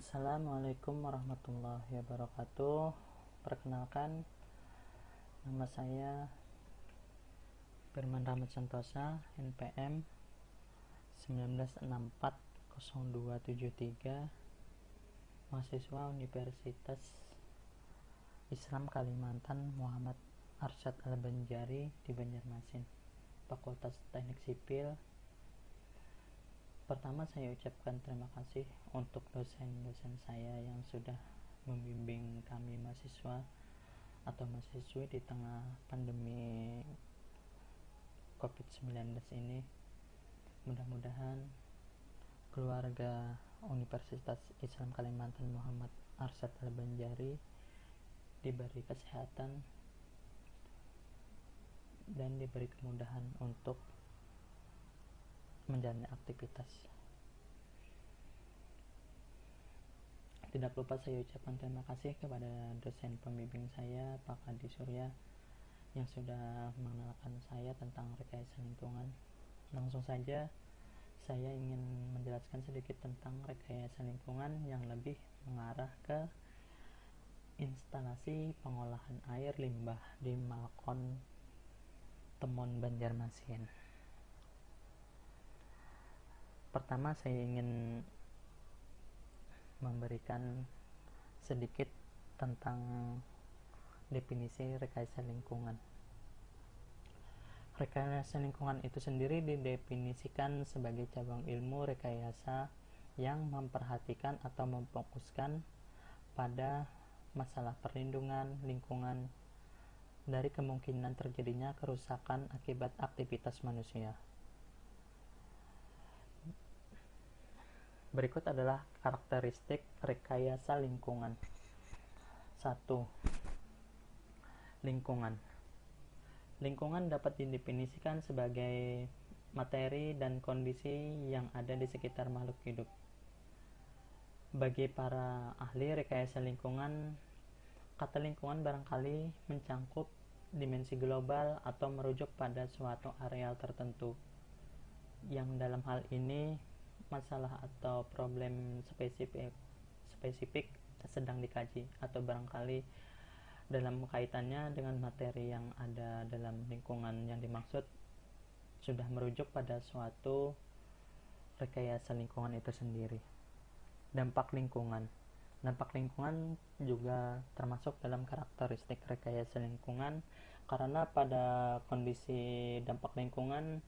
Assalamualaikum warahmatullahi wabarakatuh. Perkenalkan, nama saya Firman Rahmat Santosa, NPM 19640273, mahasiswa Universitas Islam Kalimantan Muhammad Arsyad Al-Banjari di Banjarmasin, Fakultas Teknik Sipil. Pertama, saya ucapkan terima kasih untuk dosen-dosen saya yang sudah membimbing kami mahasiswa atau mahasiswi di tengah pandemi COVID-19 ini. Mudah-mudahan keluarga Universitas Islam Kalimantan Muhammad Arsyad Al-Banjari diberi kesehatan dan diberi kemudahan untuk menjalani aktivitas. Tidak lupa saya ucapkan terima kasih kepada dosen pembimbing saya, Pak Adi Surya, yang sudah mengenalkan saya tentang rekayasa lingkungan. Langsung saja, saya ingin menjelaskan sedikit tentang rekayasa lingkungan yang lebih mengarah ke instalasi pengolahan air limbah di Malkon Temon, Banjarmasin. Pertama, saya ingin memberikan sedikit tentang definisi rekayasa lingkungan. Rekayasa lingkungan itu sendiri didefinisikan sebagai cabang ilmu rekayasa yang memperhatikan atau memfokuskan pada masalah perlindungan lingkungan dari kemungkinan terjadinya kerusakan akibat aktivitas manusia. Berikut adalah karakteristik rekayasa lingkungan. 1. Lingkungan. Lingkungan dapat didefinisikan sebagai materi dan kondisi yang ada di sekitar makhluk hidup. Bagi para ahli rekayasa lingkungan, kata lingkungan barangkali mencangkup dimensi global atau merujuk pada suatu areal tertentu, yang dalam hal ini masalah atau problem spesifik sedang dikaji, atau barangkali dalam kaitannya dengan materi yang ada dalam lingkungan yang dimaksud sudah merujuk pada suatu rekayasa lingkungan itu sendiri. Dampak lingkungan. Dampak lingkungan juga termasuk dalam karakteristik rekayasa lingkungan, karena pada kondisi dampak lingkungan,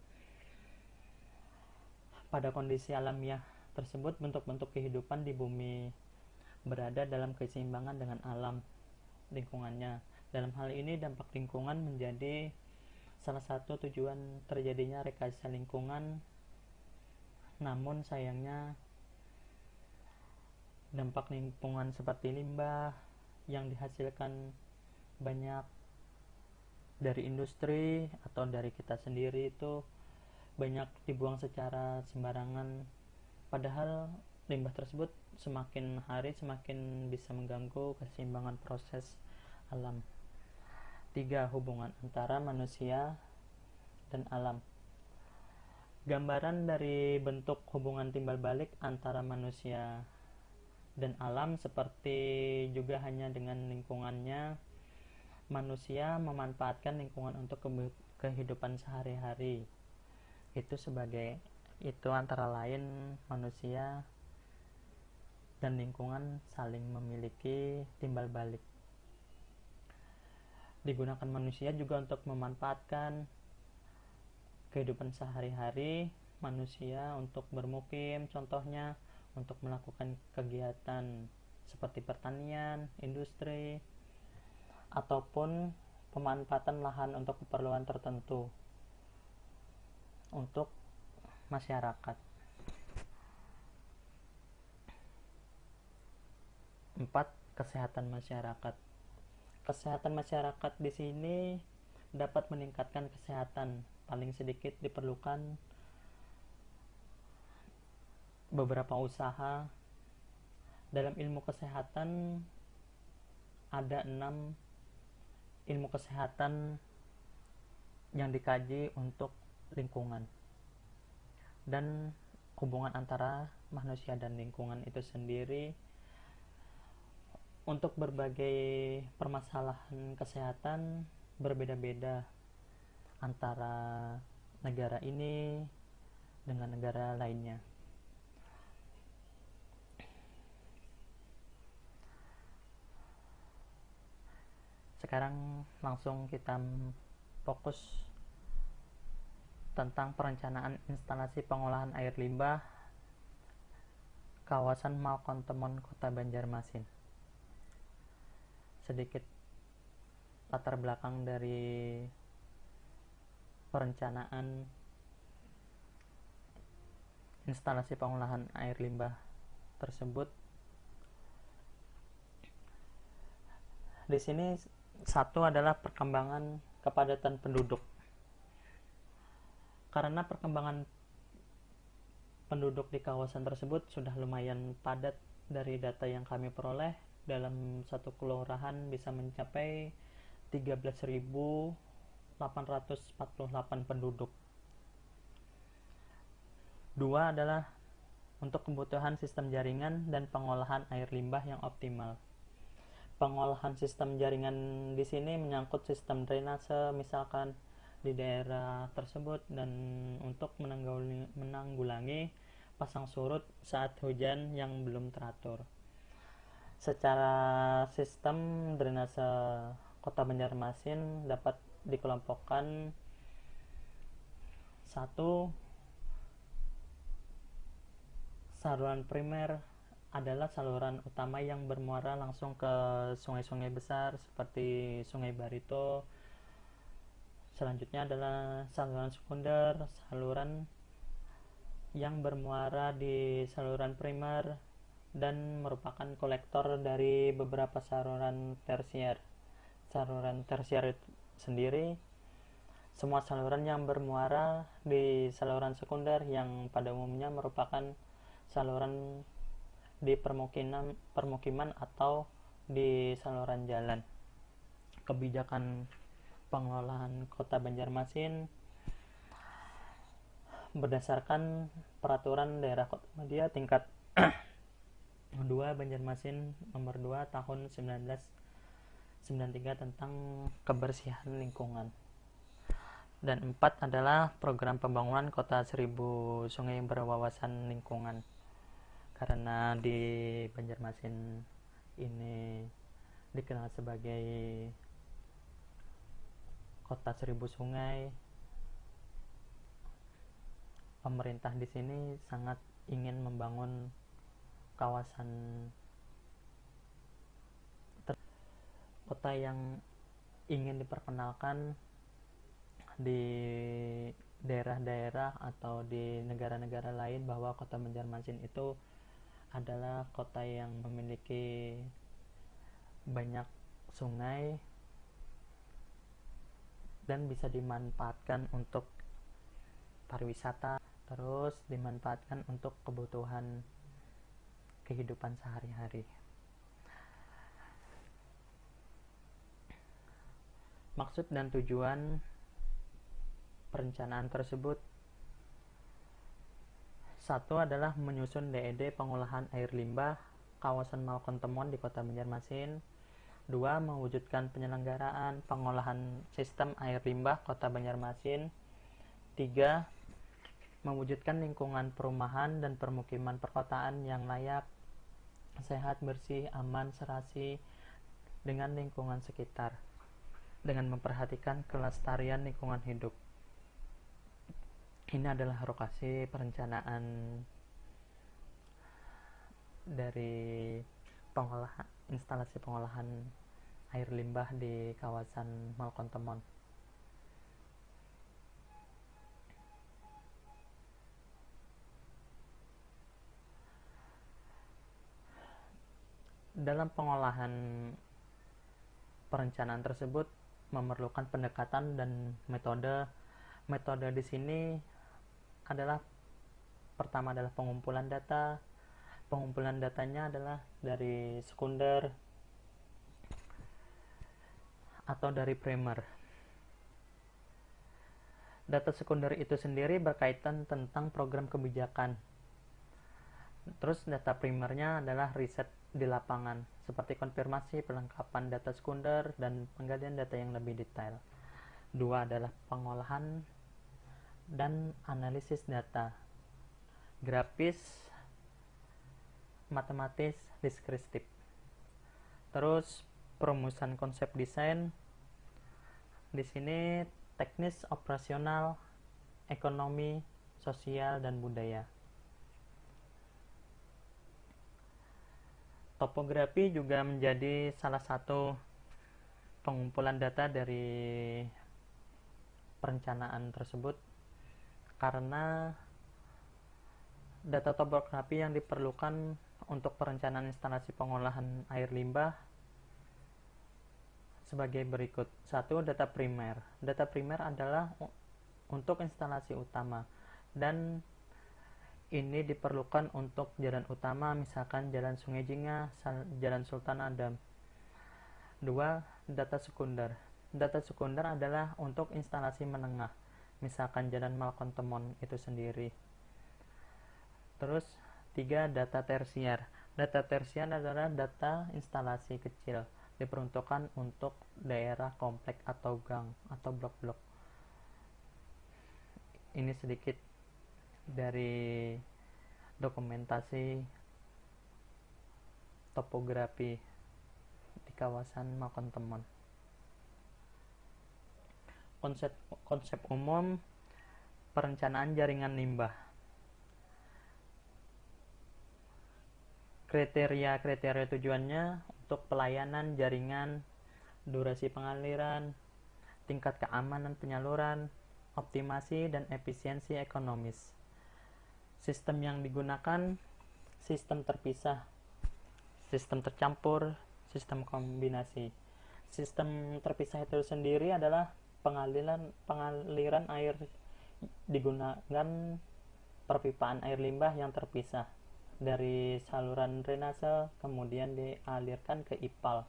pada kondisi alamiah tersebut, bentuk-bentuk kehidupan di bumi berada dalam keseimbangan dengan alam lingkungannya. Dalam hal ini, dampak lingkungan menjadi salah satu tujuan terjadinya rekayasa lingkungan. Namun sayangnya, dampak lingkungan seperti limbah yang dihasilkan banyak dari industri atau dari kita sendiri itu banyak dibuang secara sembarangan, padahal limbah tersebut semakin hari semakin bisa mengganggu keseimbangan proses alam. 3. Hubungan antara manusia dan alam. Gambaran dari bentuk hubungan timbal balik antara manusia dan alam seperti juga hanya dengan lingkungannya. Manusia memanfaatkan lingkungan untuk kehidupan sehari-hari. Itu antara lain manusia dan lingkungan saling memiliki timbal balik. Digunakan manusia juga untuk memanfaatkan kehidupan sehari-hari manusia untuk bermukim, contohnya untuk melakukan kegiatan seperti pertanian, industri, ataupun pemanfaatan lahan untuk keperluan tertentu untuk masyarakat. 4. Kesehatan masyarakat. Kesehatan masyarakat di sini dapat meningkatkan kesehatan. Paling sedikit diperlukan beberapa usaha. Dalam ilmu kesehatan ada 6 ilmu kesehatan yang dikaji untuk lingkungan, dan hubungan antara manusia dan lingkungan itu sendiri untuk berbagai permasalahan kesehatan berbeda-beda antara negara ini dengan negara lainnya. Sekarang langsung kita fokus tentang perencanaan instalasi pengolahan air limbah kawasan Malkontemon, Kota Banjarmasin. Sedikit latar belakang dari perencanaan instalasi pengolahan air limbah tersebut. Di sini satu adalah perkembangan kepadatan penduduk. Karena perkembangan penduduk di kawasan tersebut sudah lumayan padat, dari data yang kami peroleh dalam satu kelurahan bisa mencapai 13.848 penduduk. Dua adalah untuk kebutuhan sistem jaringan dan pengolahan air limbah yang optimal. Pengolahan sistem jaringan di sini menyangkut sistem drainase misalkan di daerah tersebut, dan untuk menanggulangi pasang surut saat hujan yang belum teratur. Secara sistem drainase Kota Banjarmasin dapat dikelompokkan: 1. Saluran primer adalah saluran utama yang bermuara langsung ke sungai-sungai besar seperti Sungai Barito. Selanjutnya adalah saluran sekunder, saluran yang bermuara di saluran primer dan merupakan kolektor dari beberapa saluran tersier. Saluran tersier sendiri semua saluran yang bermuara di saluran sekunder yang pada umumnya merupakan saluran di permukiman atau di saluran jalan. Kebijakan pengelolaan Kota Banjarmasin berdasarkan Peraturan Daerah Kota Media tingkat 2 Banjarmasin nomor 2 tahun 1993 tentang kebersihan lingkungan. Dan 4 adalah program pembangunan kota 1000 sungai berwawasan lingkungan. Karena di Banjarmasin ini dikenal sebagai kota 1000 sungai, pemerintah di sini sangat ingin membangun kawasan kota yang ingin diperkenalkan di daerah-daerah atau di negara-negara lain bahwa Kota Banjarmasin itu adalah kota yang memiliki banyak sungai dan bisa dimanfaatkan untuk pariwisata, terus dimanfaatkan untuk kebutuhan kehidupan sehari-hari. Maksud dan tujuan perencanaan tersebut: 1 adalah menyusun DED pengolahan air limbah kawasan Malkontemon di Kota Banjarmasin. 2. Mewujudkan penyelenggaraan pengolahan sistem air limbah Kota Banjarmasin. 3. Mewujudkan lingkungan perumahan dan permukiman perkotaan yang layak, sehat, bersih, aman, serasi dengan lingkungan sekitar, dengan memperhatikan kelestarian lingkungan hidup. Ini adalah lokasi perencanaan dari instalasi pengolahan air limbah di kawasan Malkontemon. Dalam pengolahan perencanaan tersebut memerlukan pendekatan dan metode. Metode di sini adalah pertama adalah pengumpulan data. Pengumpulan datanya adalah dari sekunder atau dari primer. Data sekunder itu sendiri berkaitan tentang program kebijakan. Terus data primernya adalah riset di lapangan, seperti konfirmasi, pelengkapan data sekunder, dan penggalian data yang lebih detail. Dua adalah pengolahan dan analisis data, grafis, matematis, deskriptif. Terus perumusan konsep desain, di sini teknis, operasional, ekonomi, sosial, dan budaya. Topografi juga menjadi salah satu pengumpulan data dari perencanaan tersebut, karena data topografi yang diperlukan untuk perencanaan instalasi pengolahan air limbah sebagai berikut. 1. Data primer. Data primer adalah untuk instalasi utama, dan ini diperlukan untuk jalan utama, misalkan Jalan Sungai Jingah, Jalan Sultan Adam. 2. Data sekunder. Data sekunder adalah untuk instalasi menengah, misalkan Jalan Malkon Temon itu sendiri. Terus 3. Data tersier. Data tersier adalah data instalasi kecil, diperuntukkan untuk daerah komplek atau gang atau blok-blok. Ini sedikit dari dokumentasi topografi di kawasan Malkon Temon. Konsep umum perencanaan jaringan limbah. Kriteria tujuannya untuk pelayanan jaringan, durasi pengaliran, tingkat keamanan penyaluran, optimasi dan efisiensi ekonomis. Sistem yang digunakan, sistem terpisah, sistem tercampur, sistem kombinasi. Sistem terpisah itu sendiri adalah pengaliran air, digunakan perpipaan air limbah yang terpisah dari saluran drainase, kemudian dialirkan ke IPAL,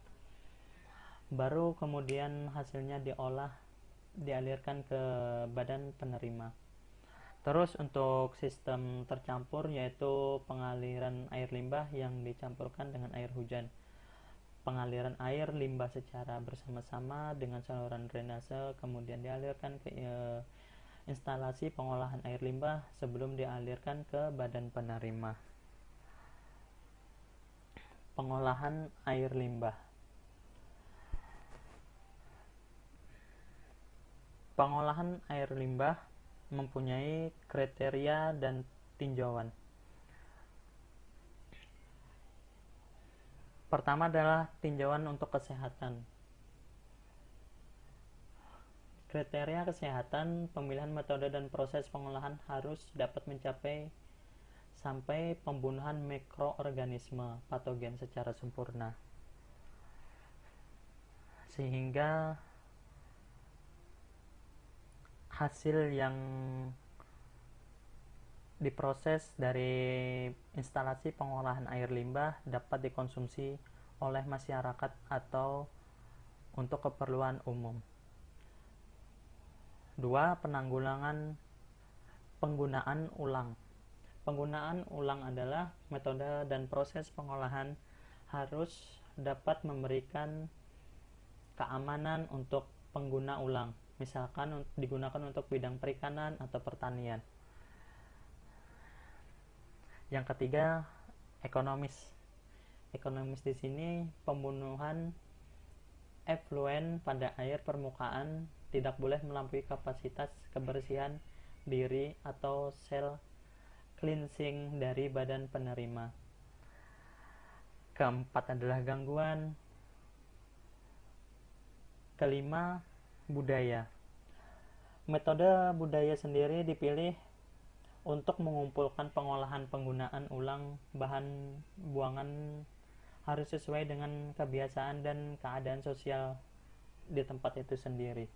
baru kemudian hasilnya diolah, dialirkan ke badan penerima. Terus untuk sistem tercampur, yaitu pengaliran air limbah yang dicampurkan dengan air hujan. Pengaliran air limbah secara bersama-sama dengan saluran drainase, kemudian dialirkan ke instalasi pengolahan air limbah sebelum dialirkan ke badan penerima. Pengolahan air limbah. Pengolahan air limbah mempunyai kriteria dan tinjauan. Pertama adalah tinjauan untuk kesehatan. Kriteria kesehatan, pemilihan metode dan proses pengolahan harus dapat mencapai sampai pembunuhan mikroorganisme patogen secara sempurna, sehingga hasil yang diproses dari instalasi pengolahan air limbah dapat dikonsumsi oleh masyarakat atau untuk keperluan umum. 2. Penanggulangan penggunaan ulang. Penggunaan ulang adalah metode dan proses pengolahan harus dapat memberikan keamanan untuk pengguna ulang, misalkan digunakan untuk bidang perikanan atau pertanian. Yang ketiga, ekonomis. Ekonomis di sini pembunuhan efluen pada air permukaan tidak boleh melampaui kapasitas kebersihan diri atau sel cleansing dari badan penerima. Keempat adalah gangguan. Kelima, budaya. Metode budaya sendiri dipilih untuk mengumpulkan pengolahan penggunaan ulang bahan buangan harus sesuai dengan kebiasaan dan keadaan sosial di tempat itu sendiri.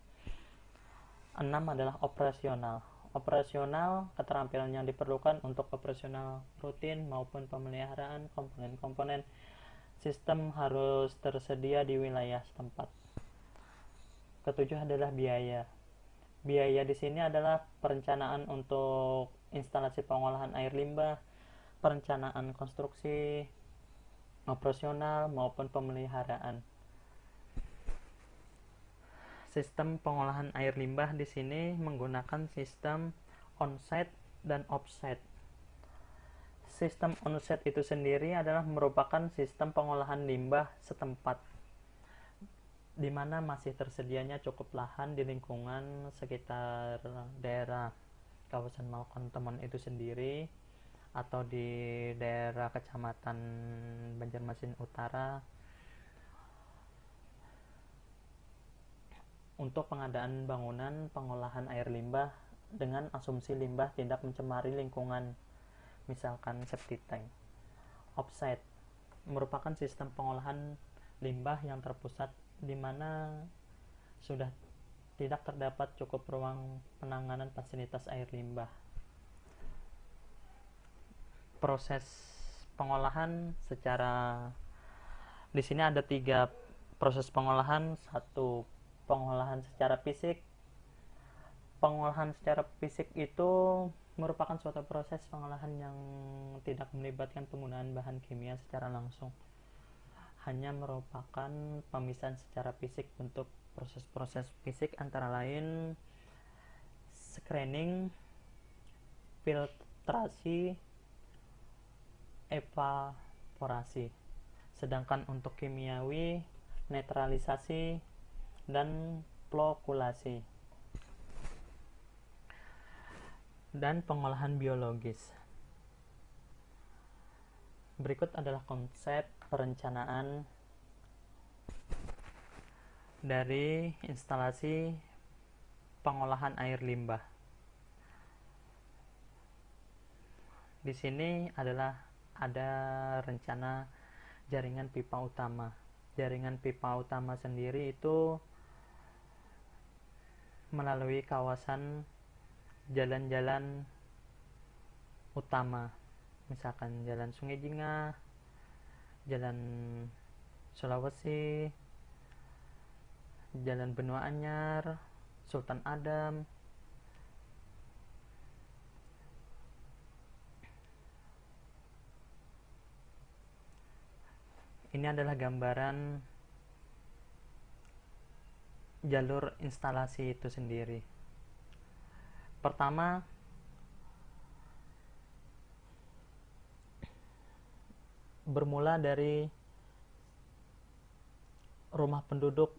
6 adalah operasional. Operasional, keterampilan yang diperlukan untuk operasional rutin maupun pemeliharaan komponen-komponen sistem harus tersedia di wilayah setempat. Ketujuh adalah biaya. Biaya di sini adalah perencanaan untuk instalasi pengolahan air limbah, perencanaan konstruksi, operasional maupun pemeliharaan. Sistem pengolahan air limbah di sini menggunakan sistem on-site dan off-site. Sistem on-site itu sendiri adalah merupakan sistem pengolahan limbah setempat, di mana masih tersedianya cukup lahan di lingkungan sekitar daerah kawasan Malkontemon itu sendiri, atau di daerah kecamatan Banjarmasin Utara, untuk pengadaan bangunan pengolahan air limbah dengan asumsi limbah tidak mencemari lingkungan, misalkan septic tank. Offsite merupakan sistem pengolahan limbah yang terpusat, di mana sudah tidak terdapat cukup ruang penanganan fasilitas air limbah. Proses pengolahan secara di sini ada 3 proses pengolahan. 1, pengolahan secara fisik. Pengolahan secara fisik itu merupakan suatu proses pengolahan yang tidak melibatkan penggunaan bahan kimia secara langsung, hanya merupakan pemisahan secara fisik. Bentuk proses-proses fisik antara lain screening, filtrasi, evaporasi. Sedangkan untuk kimiawi, netralisasi dan flokulasi. Dan pengolahan biologis. Berikut adalah konsep perencanaan dari instalasi pengolahan air limbah. Di sini adalah ada rencana jaringan pipa utama. Jaringan pipa utama sendiri itu melalui kawasan jalan-jalan utama, misalkan Jalan Sungai Jingah, Jalan Sulawesi, Jalan Benua Anyar, Sultan Adam. Ini adalah gambaran jalur instalasi itu sendiri. Pertama, bermula dari rumah penduduk,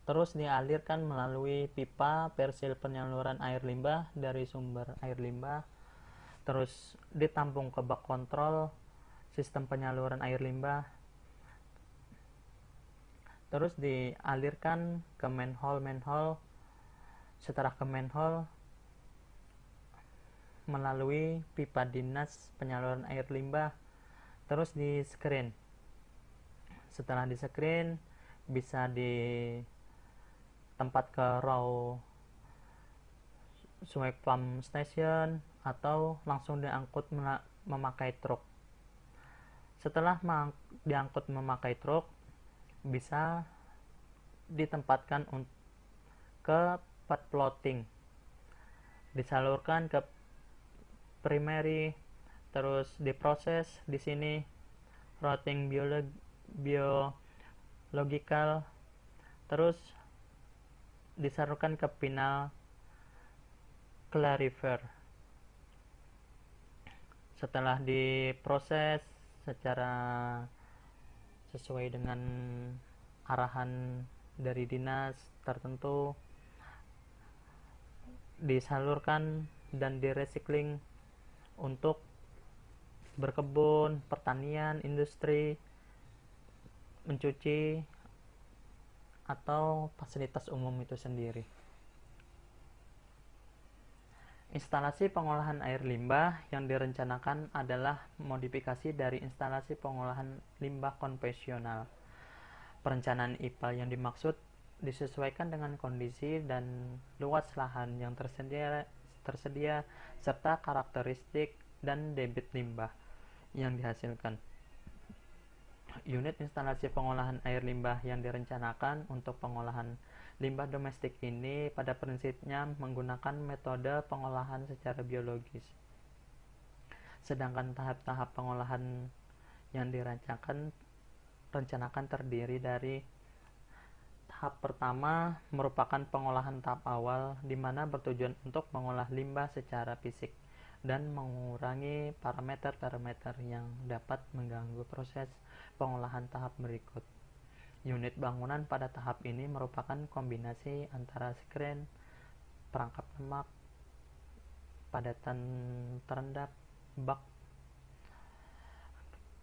terus dialirkan melalui pipa persil penyaluran air limbah dari sumber air limbah, terus ditampung ke bak kontrol sistem penyaluran air limbah, terus dialirkan ke manhole. Setelah ke manhole, melalui pipa dinas penyaluran air limbah, terus di screen. Setelah di screen, bisa ditempat ke raw sewage pump station atau langsung diangkut memakai truk. Setelah diangkut memakai truk, bisa ditempatkan ke pad plotting, disalurkan ke primary, terus diproses di sini routing biological, terus disalurkan ke final clarifier. Setelah diproses secara sesuai dengan arahan dari dinas tertentu, disalurkan dan direcycling untuk berkebun, pertanian, industri, mencuci, atau fasilitas umum itu sendiri. Instalasi pengolahan air limbah yang direncanakan adalah modifikasi dari instalasi pengolahan limbah konvensional. Perencanaan IPAL yang dimaksud disesuaikan dengan kondisi dan luas lahan yang tersedia serta karakteristik dan debit limbah yang dihasilkan. Unit instalasi pengolahan air limbah yang direncanakan untuk pengolahan limbah domestik ini pada prinsipnya menggunakan metode pengolahan secara biologis. Sedangkan tahap-tahap pengolahan yang rencanakan terdiri dari tahap pertama merupakan pengolahan tahap awal, di mana bertujuan untuk mengolah limbah secara fisik dan mengurangi parameter-parameter yang dapat mengganggu proses pengolahan tahap berikut. Unit bangunan pada tahap ini merupakan kombinasi antara skrin, perangkap lemak, padatan terendap, bak.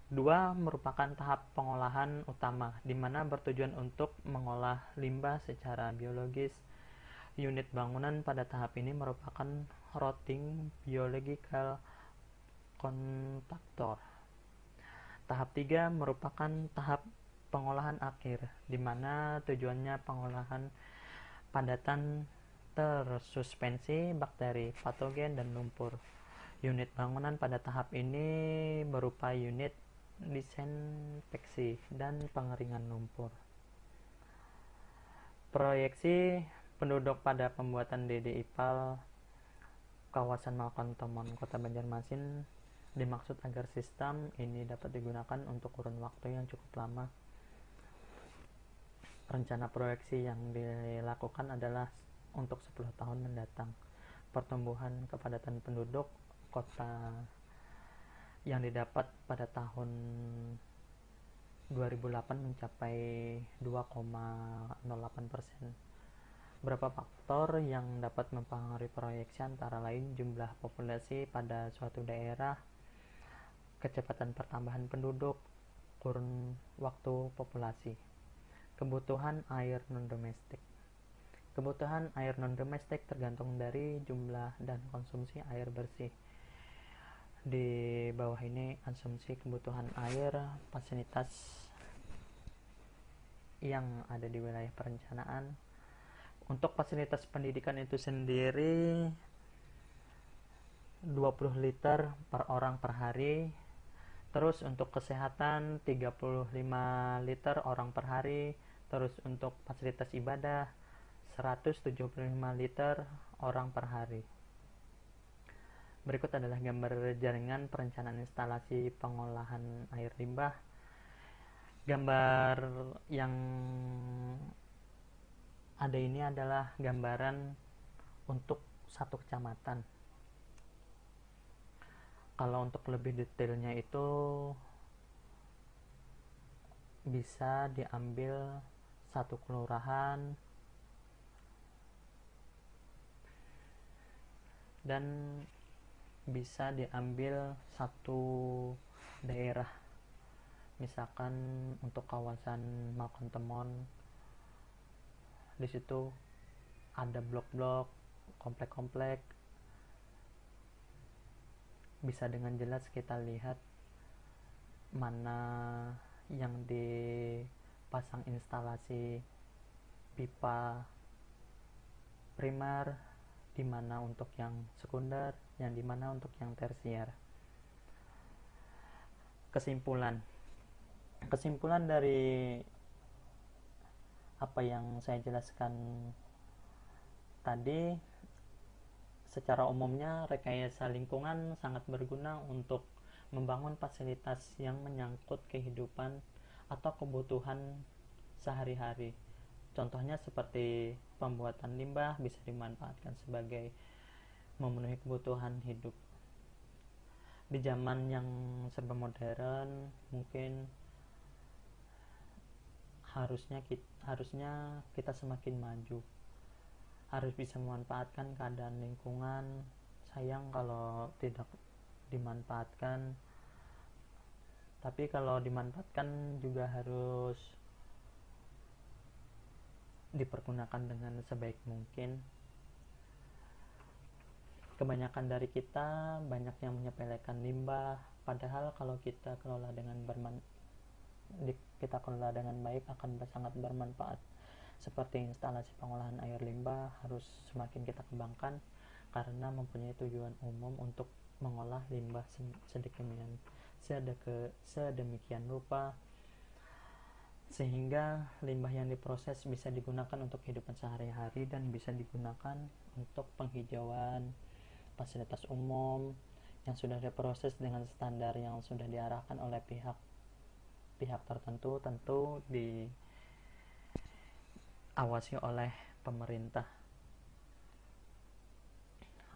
2 merupakan tahap pengolahan utama, di mana bertujuan untuk mengolah limbah secara biologis. Unit bangunan pada tahap ini merupakan routing biological contactor. Tahap 3 merupakan tahap pengolahan akhir, di mana tujuannya pengolahan padatan tersuspensi bakteri, patogen, dan lumpur. Unit bangunan pada tahap ini berupa unit disinfeksi dan pengeringan lumpur. Proyeksi penduduk pada pembuatan DD-IPAL kawasan Malkontomon, Kota Banjarmasin dimaksud agar sistem ini dapat digunakan untuk kurun waktu yang cukup lama. Rencana proyeksi yang dilakukan adalah untuk 10 tahun mendatang. Pertumbuhan kepadatan penduduk kota yang didapat pada tahun 2008 mencapai 2,08%. Beberapa faktor yang dapat mempengaruhi proyeksi antara lain jumlah populasi pada suatu daerah, kecepatan pertambahan penduduk, kurun waktu populasi, kebutuhan air non-domestik. Kebutuhan air non-domestik tergantung dari jumlah dan konsumsi air bersih. Di bawah ini asumsi kebutuhan air fasilitas yang ada di wilayah perencanaan. Untuk fasilitas pendidikan itu sendiri 20 liter per orang per hari. Terus untuk kesehatan 35 liter orang per hari. Terus untuk fasilitas ibadah 175 liter orang per hari. Berikut adalah gambar jaringan perencanaan instalasi pengolahan air limbah. Gambar yang ada ini adalah gambaran untuk satu kecamatan. Kalau untuk lebih detailnya itu bisa diambil satu kelurahan dan bisa diambil satu daerah. Misalkan untuk kawasan Malkontomon, di situ ada blok-blok, komplek-komplek. Bisa dengan jelas kita lihat mana yang dipasang instalasi pipa primer, di mana untuk yang sekunder, yang di mana untuk yang tersier. Kesimpulan dari apa yang saya jelaskan tadi, secara umumnya rekayasa lingkungan sangat berguna untuk membangun fasilitas yang menyangkut kehidupan atau kebutuhan sehari-hari. Contohnya seperti pembuatan limbah bisa dimanfaatkan sebagai memenuhi kebutuhan hidup. Di zaman yang serba modern, mungkin harusnya kita semakin maju, harus bisa memanfaatkan keadaan lingkungan. Sayang kalau tidak dimanfaatkan. Tapi kalau dimanfaatkan juga harus dipergunakan dengan sebaik mungkin. Kebanyakan dari kita banyak yang menyepelekan limbah, padahal kalau kita kelola dengan baik akan sangat bermanfaat. Seperti instalasi pengolahan air limbah harus semakin kita kembangkan karena mempunyai tujuan umum untuk mengolah limbah sedemikian rupa sehingga limbah yang diproses bisa digunakan untuk kehidupan sehari-hari dan bisa digunakan untuk penghijauan, fasilitas umum, yang sudah diproses dengan standar yang sudah diarahkan oleh pihak tertentu, tentu diawasi oleh pemerintah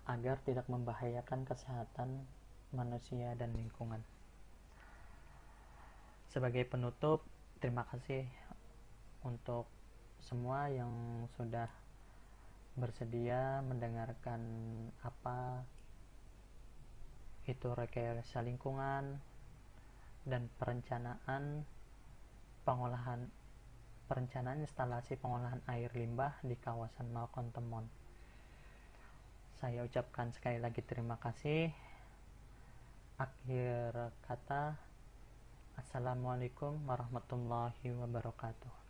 agar tidak membahayakan kesehatan manusia dan lingkungan. Sebagai penutup, terima kasih untuk semua yang sudah bersedia mendengarkan apa itu rekayasa lingkungan dan perencanaan instalasi pengolahan air limbah di kawasan Malkon Temon. Saya ucapkan sekali lagi terima kasih. Akhir kata, Assalamualaikum warahmatullahi wabarakatuh.